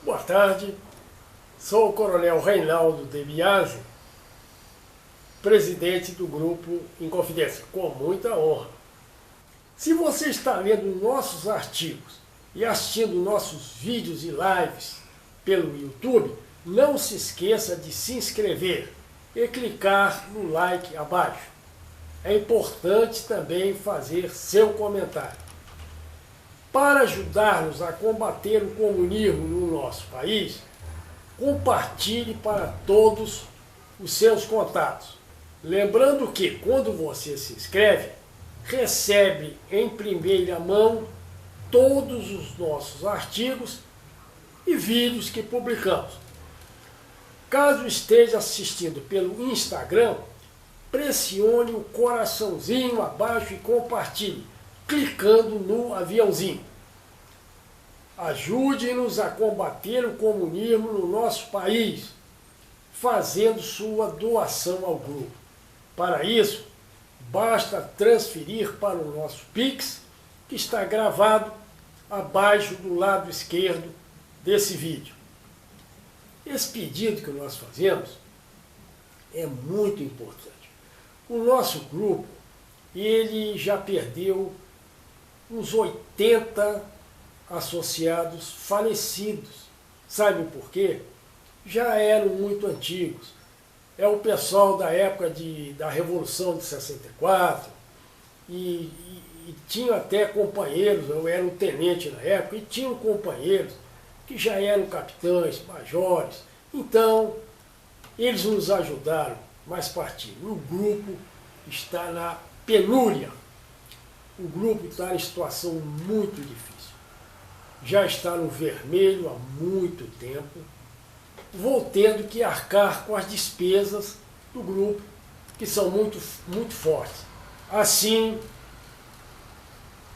Boa tarde, sou o Coronel Reinaldo de Biasi, presidente do Grupo Inconfidência, com muita honra. Se você está lendo nossos artigos e assistindo nossos vídeos e lives pelo YouTube, não se esqueça de se inscrever e clicar no like abaixo. É importante também fazer seu comentário. Para ajudar-nos a combater o comunismo no nosso país, compartilhe para todos os seus contatos. Lembrando que, quando você se inscreve, recebe em primeira mão todos os nossos artigos e vídeos que publicamos. Caso esteja assistindo pelo Instagram, pressione o coraçãozinho abaixo e compartilhe, clicando no aviãozinho. Ajude-nos a combater o comunismo no nosso país, fazendo sua doação ao grupo. Para isso, basta transferir para o nosso Pix, que está gravado abaixo do lado esquerdo desse vídeo. Esse pedido que nós fazemos é muito importante. O nosso grupo, ele já perdeu uns 80 associados falecidos. Sabe por quê? Já eram muito antigos. É o pessoal da época da Revolução de 64, e tinha até companheiros, eu era um tenente na época, e tinham companheiros que já eram capitães, majores. Então, eles nos ajudaram, mas partiram. O grupo está na penúria. O grupo está em situação muito difícil. Já está no vermelho há muito tempo. Vou tendo que arcar com as despesas do grupo, que são muito fortes. Assim,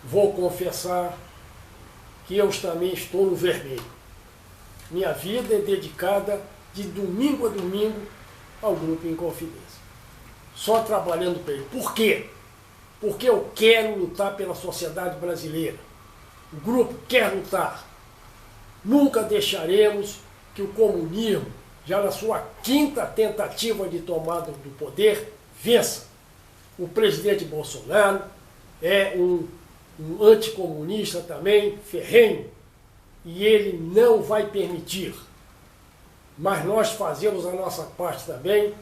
vou confessar que eu também estou no vermelho. Minha vida é dedicada de domingo a domingo ao Grupo Inconfidência. Só trabalhando para ele. Por quê? Porque eu quero lutar pela sociedade brasileira. O grupo quer lutar. Nunca deixaremos que o comunismo, já na sua quinta tentativa de tomada do poder, vença. O presidente Bolsonaro é um anticomunista também, ferrenho, e ele não vai permitir. Mas nós fazemos a nossa parte também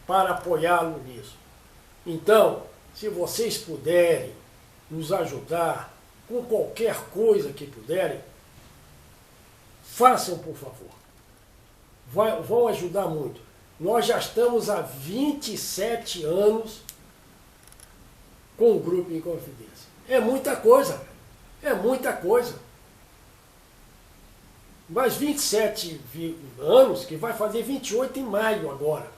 para apoiá-lo nisso. Então, se vocês puderem nos ajudar com qualquer coisa que puderem, façam, por favor. Vão ajudar muito. Nós já estamos há 27 anos com o Grupo Inconfidência. É muita coisa, é muita coisa. Mas 27 anos, que vai fazer 28 em maio agora.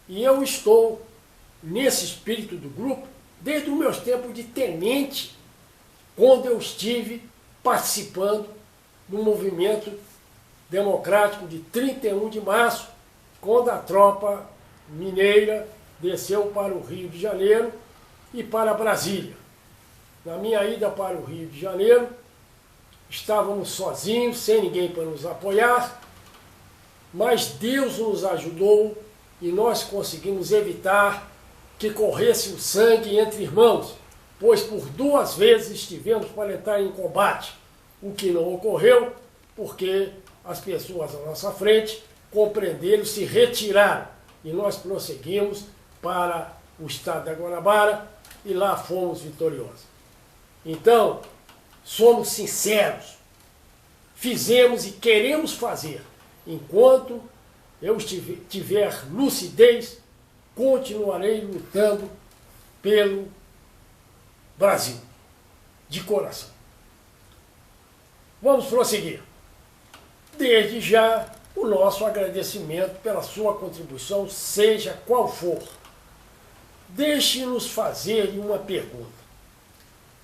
E eu estou nesse espírito do grupo desde os meus tempos de tenente, quando eu estive participando do movimento democrático de 31 de março, quando a tropa mineira desceu para o Rio de Janeiro e para Brasília. Na minha ida para o Rio de Janeiro, estávamos sozinhos, sem ninguém para nos apoiar, mas Deus nos ajudou e nós conseguimos evitar que corresse o sangue entre irmãos, pois por 2 vezes estivemos para entrar em combate, o que não ocorreu porque as pessoas à nossa frente compreenderam, se retiraram, e nós prosseguimos para o estado da Guanabara e lá fomos vitoriosos. Então, somos sinceros, fizemos e queremos fazer. Enquanto eu tiver lucidez, continuarei lutando pelo Brasil, de coração. Vamos prosseguir. Desde já, o nosso agradecimento pela sua contribuição, seja qual for. Deixe-nos fazer uma pergunta.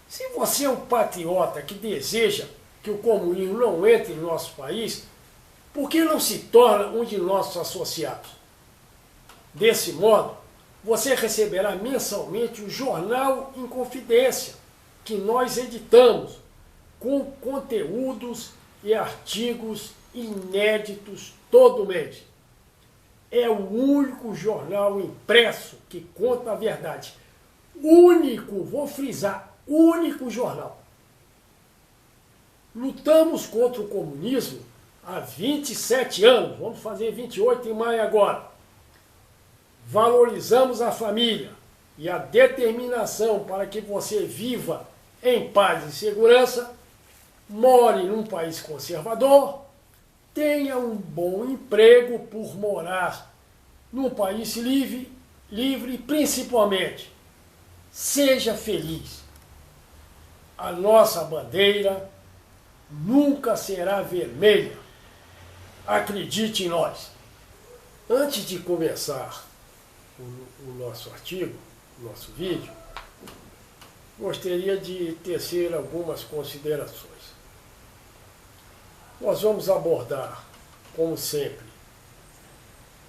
Se você é um patriota que deseja que o comunismo não entre em nosso país, por que não se torna um de nossos associados? Desse modo, você receberá mensalmente o Jornal Inconfidência, que nós editamos, com conteúdos e artigos inéditos todo mês. É o único jornal impresso que conta a verdade. Único, vou frisar, único jornal. Lutamos contra o comunismo há 27 anos, vamos fazer 28 em maio agora. Valorizamos a família e a determinação para que você viva em paz e segurança, more num país conservador, tenha um bom emprego por morar num país livre e principalmente seja feliz. A nossa bandeira nunca será vermelha. Acredite em nós. Antes de começar o nosso artigo, o nosso vídeo, gostaria de tecer algumas considerações. Nós vamos abordar, como sempre,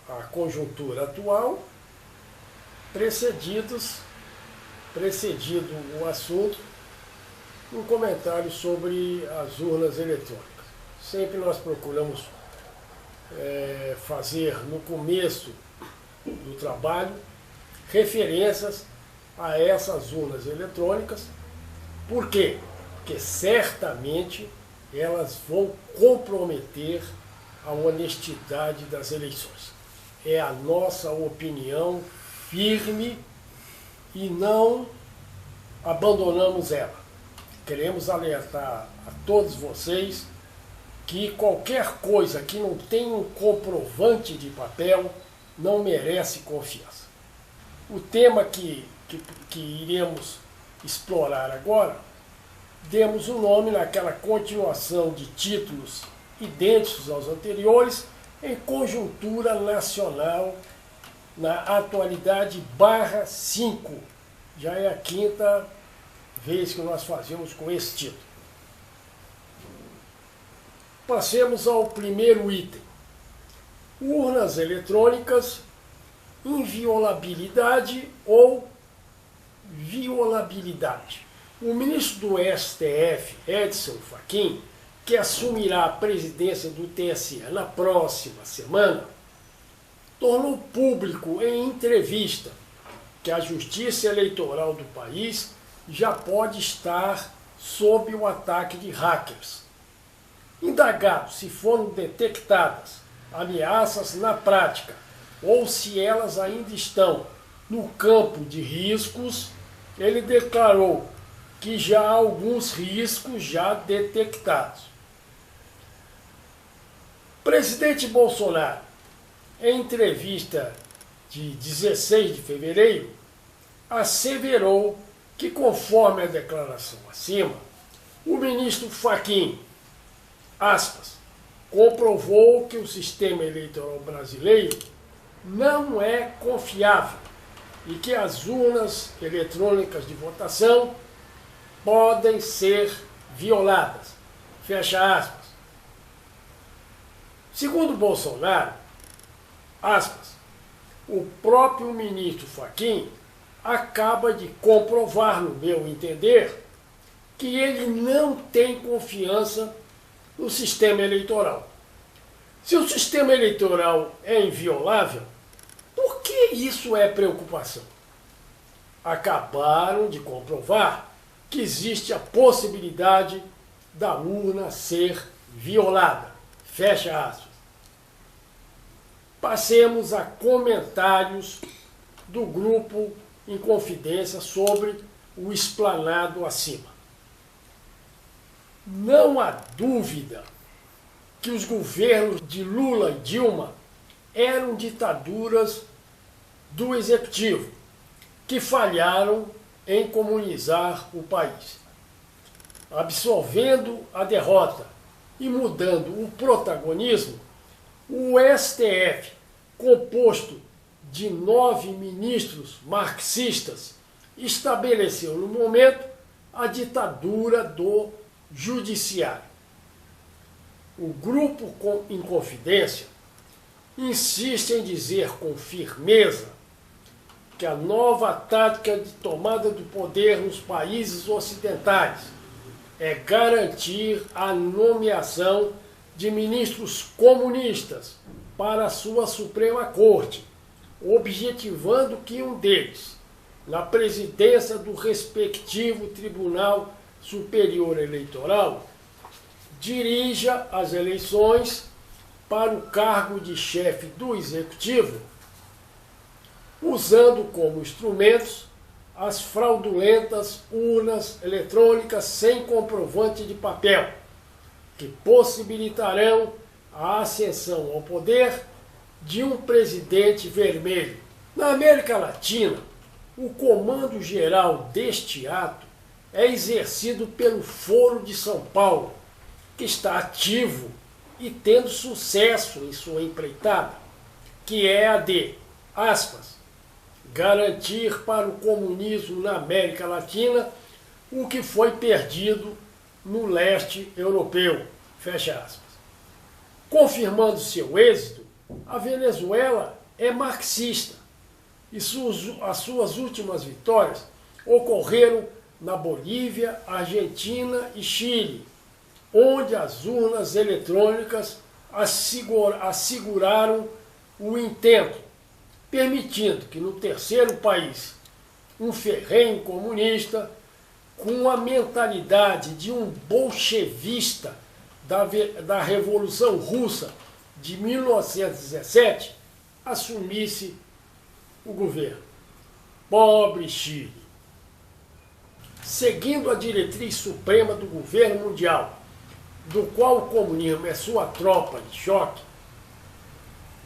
a conjuntura atual, precedido o assunto, um comentário sobre as urnas eletrônicas. Sempre nós procuramos fazer no começo do trabalho referências a essas urnas eletrônicas. Por quê? Porque certamente elas vão comprometer a honestidade das eleições. É a nossa opinião firme e não abandonamos ela. Queremos alertar a todos vocês que qualquer coisa que não tenha um comprovante de papel não merece confiança. O tema que iremos explorar agora, demos um nome naquela continuação de títulos idênticos aos anteriores, em conjuntura nacional, na atualidade /5. Já é a quinta vez que nós fazemos com esse título. Passemos ao primeiro item. Urnas eletrônicas, inviolabilidade ou violabilidade. O ministro do STF, Edson Fachin, que assumirá a presidência do TSE na próxima semana, tornou público em entrevista que a Justiça Eleitoral do país já pode estar sob o ataque de hackers. Indagado se foram detectadas ameaças na prática ou se elas ainda estão no campo de riscos, ele declarou que já há alguns riscos já detectados. Presidente Bolsonaro, em entrevista de 16 de fevereiro, asseverou que, conforme a declaração acima, o ministro Fachin, aspas, comprovou que o sistema eleitoral brasileiro não é confiável e que as urnas eletrônicas de votação podem ser violadas. Fecha aspas. Segundo Bolsonaro, aspas, o próprio ministro Fachin acaba de comprovar, no meu entender, que ele não tem confiança no sistema eleitoral. Se o sistema eleitoral é inviolável, por que isso é preocupação? Acabaram de comprovar que existe a possibilidade da urna ser violada. Fecha aspas. Passemos a comentários do grupo Inconfidência sobre o explanado acima. Não há dúvida que os governos de Lula e Dilma eram ditaduras do executivo, que falharam em comunizar o país. Absorvendo a derrota e mudando o protagonismo, o STF, composto de 9 ministros marxistas, estabeleceu no momento a ditadura do judiciário. O grupo Inconfidência insiste em dizer com firmeza que a nova tática de tomada do poder nos países ocidentais, é garantir a nomeação de ministros comunistas para a sua Suprema Corte, objetivando que um deles, na presidência do respectivo Tribunal Superior Eleitoral, dirija as eleições para o cargo de chefe do Executivo, usando como instrumentos as fraudulentas urnas eletrônicas sem comprovante de papel, que possibilitarão a ascensão ao poder de um presidente vermelho. Na América Latina, o comando geral deste ato é exercido pelo Foro de São Paulo, que está ativo e tendo sucesso em sua empreitada, que é a de, aspas, garantir para o comunismo na América Latina o que foi perdido no leste europeu, fecha aspas. Confirmando seu êxito, a Venezuela é marxista e as suas últimas vitórias ocorreram na Bolívia, Argentina e Chile, onde as urnas eletrônicas asseguraram o intento, permitindo que no terceiro país, um ferrenho comunista, com a mentalidade de um bolchevista da Revolução Russa de 1917, assumisse o governo. Pobre Chile! Seguindo a diretriz suprema do governo mundial, do qual o comunismo é sua tropa de choque,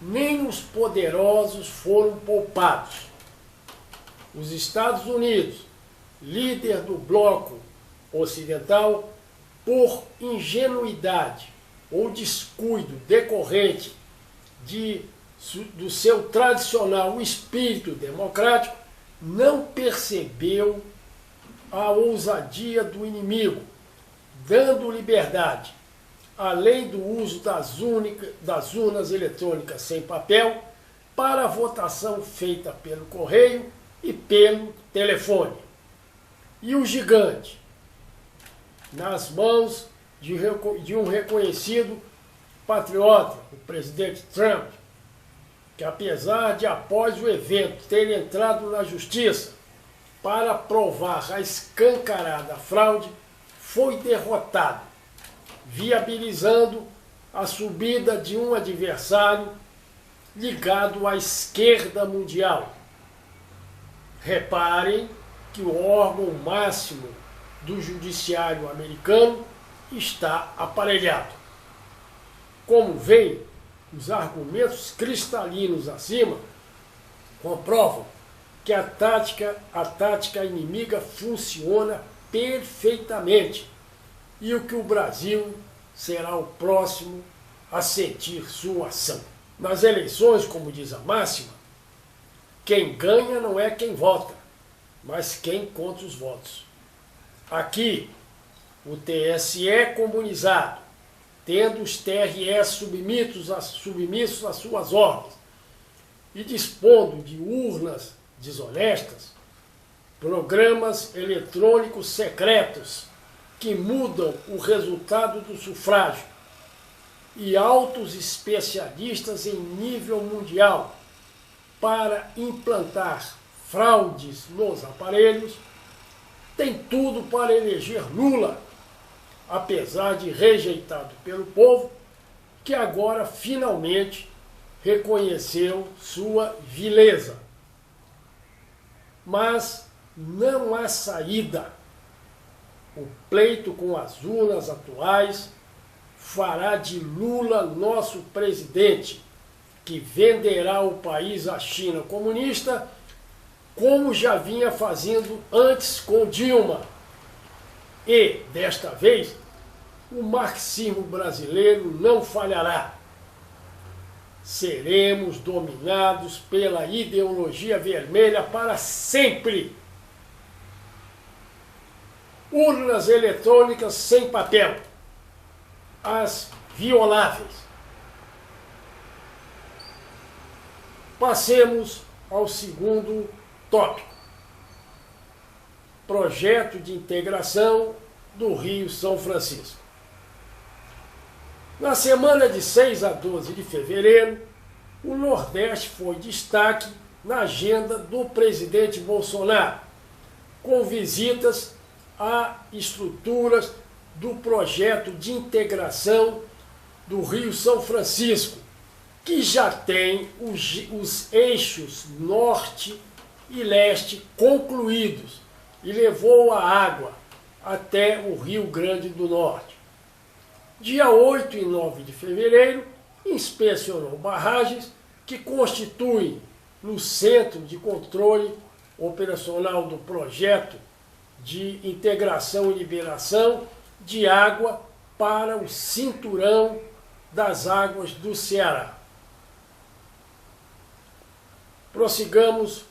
nem os poderosos foram poupados. Os Estados Unidos, líder do bloco ocidental, por ingenuidade ou descuido decorrente do seu tradicional espírito democrático, não percebeu a ousadia do inimigo, dando liberdade, além do uso das urnas eletrônicas sem papel, para a votação feita pelo correio e pelo telefone. E o gigante, nas mãos de um reconhecido patriota, o presidente Trump, que apesar de após o evento ter entrado na justiça para provar a escancarada fraude, foi derrotado, viabilizando a subida de um adversário ligado à esquerda mundial. Reparem que o órgão máximo do judiciário americano está aparelhado. Como veem, os argumentos cristalinos acima comprovam que a tática inimiga funciona perfeitamente e o que o Brasil será o próximo a sentir sua ação. Nas eleições, como diz a máxima, quem ganha não é quem vota, mas quem conta os votos. Aqui, o TSE comunizado, tendo os TRE submissos às suas ordens e dispondo de urnas desonestas, programas eletrônicos secretos que mudam o resultado do sufrágio e altos especialistas em nível mundial para implantar fraudes nos aparelhos, tem tudo para eleger Lula, apesar de rejeitado pelo povo, que agora finalmente reconheceu sua vileza. Mas não há saída. O pleito com as urnas atuais fará de Lula nosso presidente, que venderá o país à China comunista, como já vinha fazendo antes com Dilma. E, desta vez, o marxismo brasileiro não falhará. Seremos dominados pela ideologia vermelha para sempre. Urnas eletrônicas sem papel, as violáveis. Passemos ao segundo tópico. Projeto de integração do Rio São Francisco. Na semana de 6 a 12 de fevereiro, o Nordeste foi destaque na agenda do presidente Bolsonaro, com visitas a estruturas do projeto de integração do Rio São Francisco, que já tem os eixos norte e leste concluídos e levou a água até o Rio Grande do Norte. Dia 8 e 9 de fevereiro, inspecionou barragens que constituem no Centro de Controle Operacional do Projeto de Integração e Liberação de Água para o Cinturão das Águas do Ceará. Prossigamos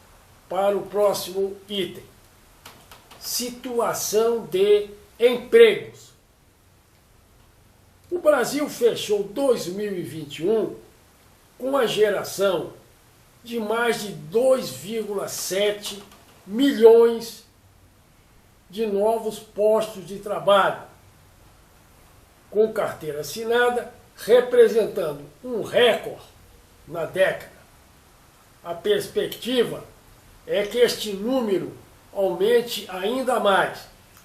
para o próximo item. Situação de empregos. O Brasil fechou 2021 com a geração de mais de 2,7 milhões de novos postos de trabalho, com carteira assinada, representando um recorde na década. A perspectiva é que este número aumente ainda mais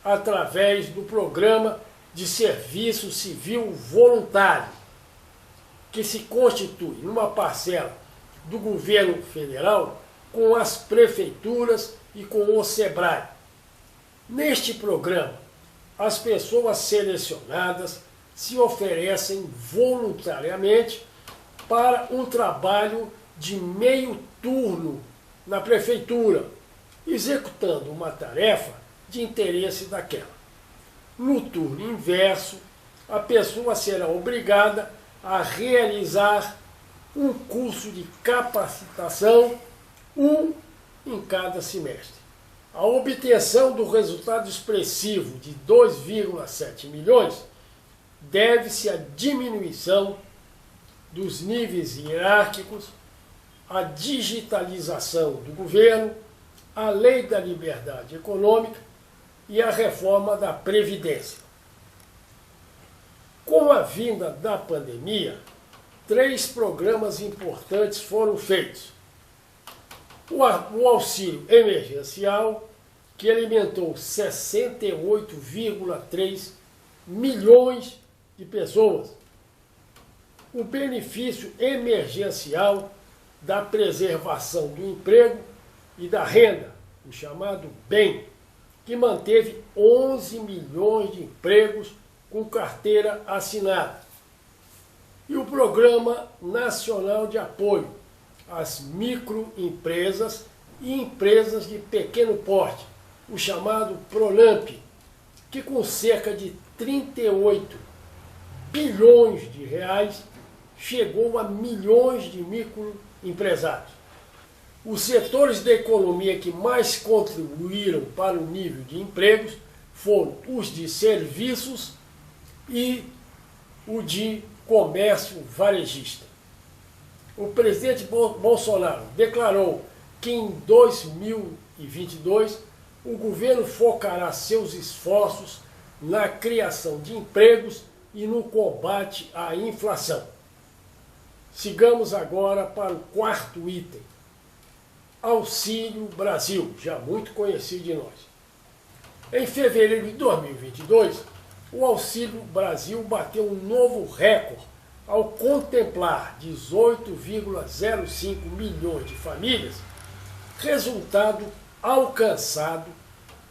através do Programa de Serviço Civil Voluntário, que se constitui numa parcela do governo federal com as prefeituras e com o SEBRAE. Neste programa, as pessoas selecionadas se oferecem voluntariamente para um trabalho de meio turno na prefeitura, executando uma tarefa de interesse daquela. No turno inverso, a pessoa será obrigada a realizar um curso de capacitação, um em cada semestre. A obtenção do resultado expressivo de 2,7 milhões deve-se à diminuição dos níveis hierárquicos, à digitalização do governo, à lei da liberdade econômica e à reforma da Previdência. Com a vinda da pandemia, 3 programas importantes foram feitos. O auxílio emergencial, que alimentou 68,3 milhões de pessoas. O benefício emergencial da preservação do emprego e da renda, o chamado BEM, que manteve 11 milhões de empregos com carteira assinada. E o Programa Nacional de Apoio às Microempresas e Empresas de Pequeno Porte, o chamado PRONAMP, que com cerca de 38 bilhões de reais chegou a milhões de microempresários. Os setores da economia que mais contribuíram para o nível de empregos foram os de serviços e o de comércio varejista. O presidente Bolsonaro declarou que em 2022 o governo focará seus esforços na criação de empregos e no combate à inflação. Sigamos agora para o quarto item. Auxílio Brasil, já muito conhecido de nós. Em fevereiro de 2022, o Auxílio Brasil bateu um novo recorde ao contemplar 18,05 milhões de famílias, resultado alcançado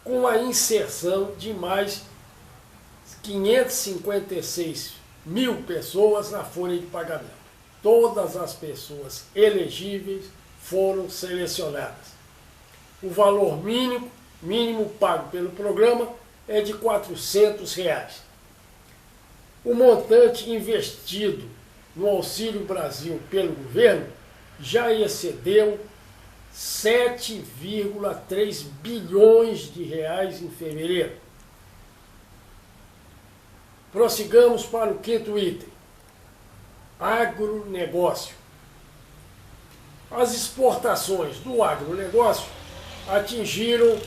com a inserção de mais 556 mil pessoas na folha de pagamento. Todas as pessoas elegíveis foram selecionadas. O valor mínimo pago pelo programa é de R$ 400. O montante investido no Auxílio Brasil pelo governo já excedeu 7,3 bilhões de reais em fevereiro. Prossigamos para o quinto item. Agronegócio. As exportações do agronegócio atingiram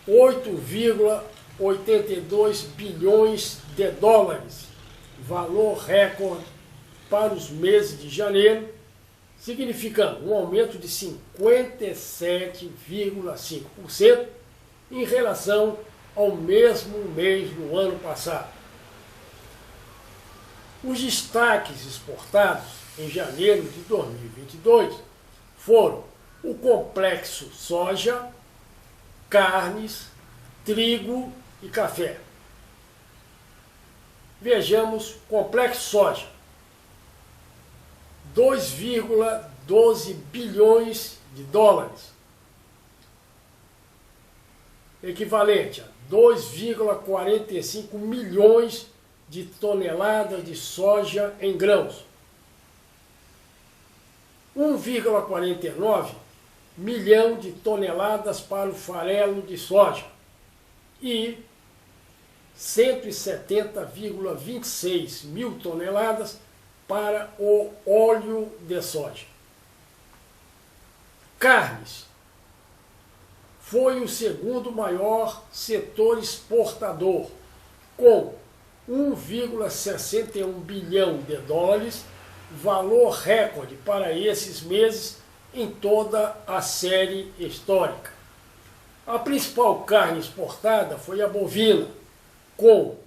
8,1 82 bilhões de dólares, valor recorde para os meses de janeiro, significando um aumento de 57,5% em relação ao mesmo mês do ano passado. Os destaques exportados em janeiro de 2022 foram o complexo soja, carnes, trigo e café. Vejamos complexo soja. 2,12 bilhões de dólares, equivalente a 2,45 milhões de toneladas de soja em grãos, 1,49 milhão de toneladas para o farelo de soja e 170,26 mil toneladas para o óleo de soja. Carnes foi o segundo maior setor exportador, com 1,61 bilhão de dólares, valor recorde para esses meses em toda a série histórica. A principal carne exportada foi a bovina, com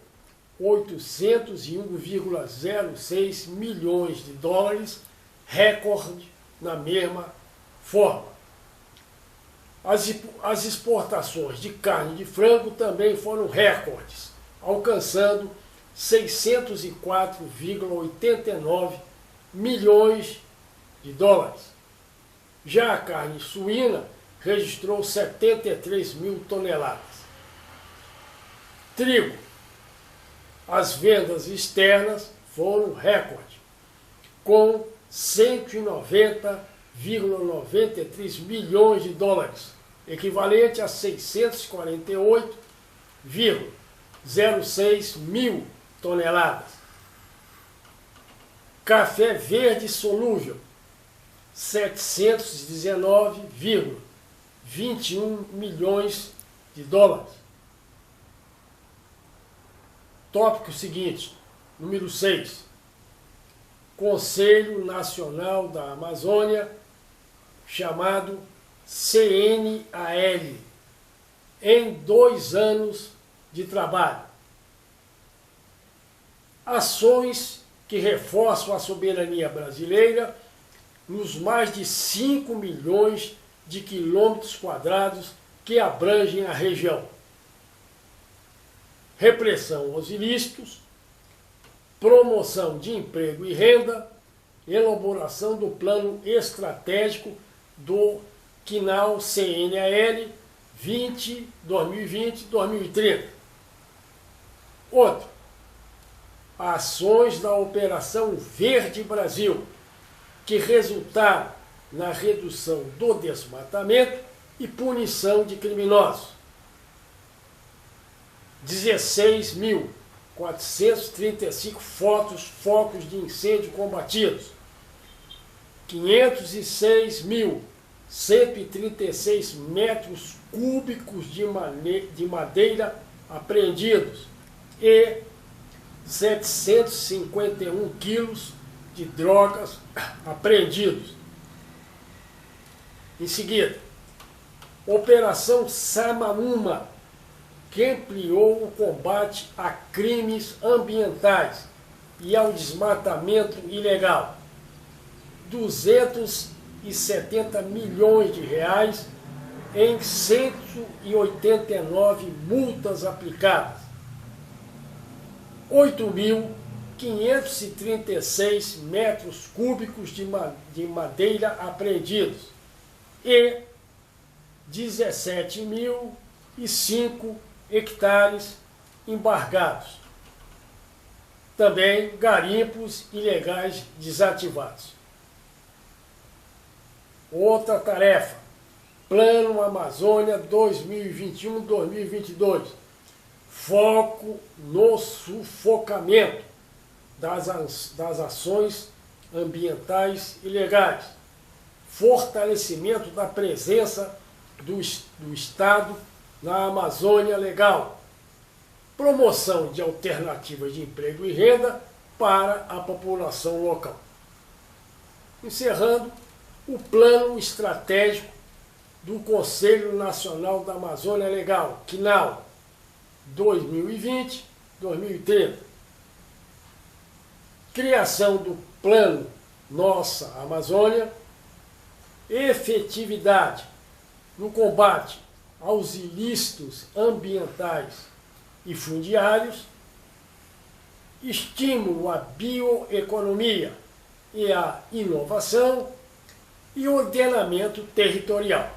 801,06 milhões de dólares, recorde na mesma forma. As exportações de carne de frango também foram recordes, alcançando 604,89 milhões de dólares. Já a carne suína registrou 73 mil toneladas. Trigo. As vendas externas foram recorde, com 190,93 milhões de dólares, equivalente a 648,06 mil toneladas. Café verde solúvel, 719,21 milhões de dólares. Tópico seguinte, número 6. Conselho Nacional da Amazônia, chamado CNAL, em 2 anos de trabalho. Ações que reforçam a soberania brasileira nos mais de 5 milhões de quilômetros quadrados que abrangem a região. Repressão aos ilícitos, promoção de emprego e renda, elaboração do plano estratégico do CNAL 2020-2030. Outro, ações da Operação Verde Brasil, que resultaram na redução do desmatamento e punição de criminosos. 16.435 focos de incêndio combatidos, 506.136 metros cúbicos de madeira apreendidos e 751 quilos de drogas apreendidos. Em seguida, Operação Samaúma, que ampliou o combate a crimes ambientais e ao desmatamento ilegal. 270 milhões de reais em 189 multas aplicadas. 8.536 metros cúbicos de madeira apreendidos e 17.005 hectares embargados. Também garimpos ilegais desativados. Outra tarefa, Plano Amazônia 2021-2022. Foco no sufocamento das ações ambientais ilegais. Fortalecimento da presença do Estado na Amazônia Legal promoção de alternativas de emprego e renda para a população local. Encerrando, o plano estratégico do Conselho Nacional da Amazônia Legal, CNAL, 2020-2030. Criação do Plano Nossa Amazônia, efetividade no combate aos ilícitos ambientais e fundiários, estímulo à bioeconomia e à inovação e ordenamento territorial.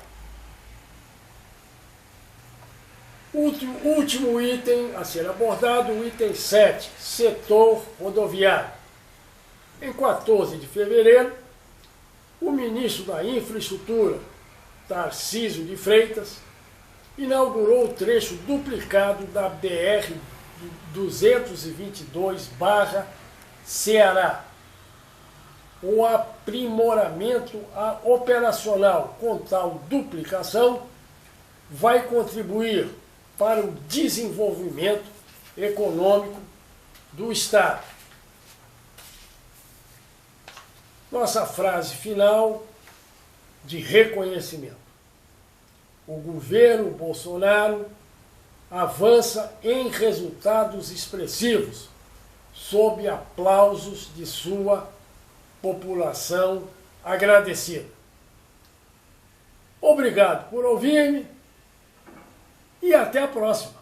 Último item a ser abordado, o item 7, setor rodoviário. Em 14 de fevereiro, o ministro da Infraestrutura, Tarcísio de Freitas, inaugurou o trecho duplicado da BR-222/Ceará. O aprimoramento operacional com tal duplicação vai contribuir para o desenvolvimento econômico do Estado. Nossa frase final de reconhecimento. O governo Bolsonaro avança em resultados expressivos, sob aplausos de sua população agradecida. Obrigado por ouvir-me e até a próxima.